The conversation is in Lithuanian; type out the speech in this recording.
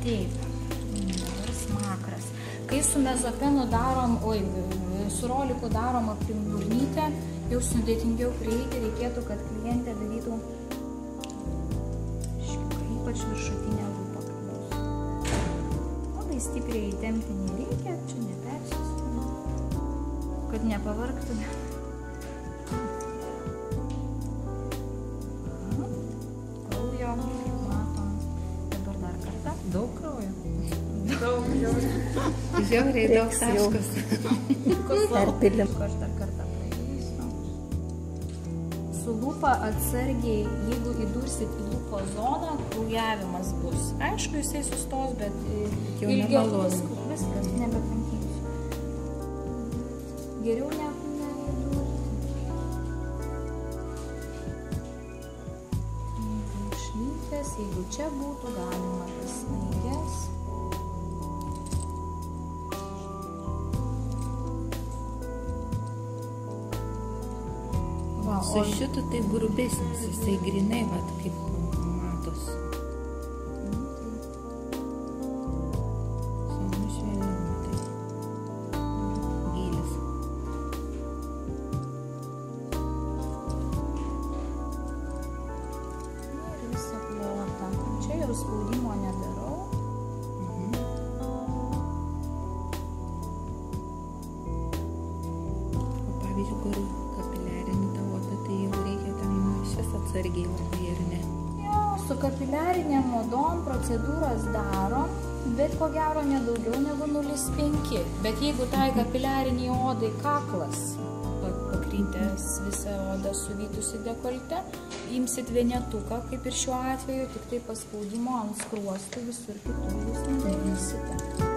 Taip, smakras. Kai su mezopenu darom, su roliku darom aplink burnytę, jau sudėtingiau prieiti, reikėtų, kad klientė darytų ypač viršutinę lūpą. Labai stipriai įtempti nereikia, čia nepersistumė, kad nepavargtume. Kraujo, matom. Dabar dar kartą. Daug kraujo? Daug jau. Žiauriai daug taškus. Perpilim. Aš dar kartą praeisiu. Su lūpa atsargiai, jeigu įdursit į lūpo zoną, kraujavimas bus. Aišku, jisai sustos, bet ilgiau viskas, nebekankinsiu. Geriau neįdurti. Šlytės, jeigu čia būtų galima tas snaigės. Su šitu tai grubesnis, jisai grinai, vat, kaip matos. Su švelnimu, tai gylis. Ir visą plotą. Čia jau spaudimo nedarau. O pavyzdžiui, kur kapiliarinį tą odą, tai jau reikia tam šis atsargiai labai ir ne. Jo, su kapiliarinėm odom procedūras darom, bet ko gero nedaugiau negu 0,5. Bet jeigu tai kapiliariniai odai kaklas, pakrytęs visą odą suvytusi dekolte, imsit vienetuką, kaip ir šiuo atveju, tik tai paspaudimo ant skruostų, visur kitur jūs nedarysite.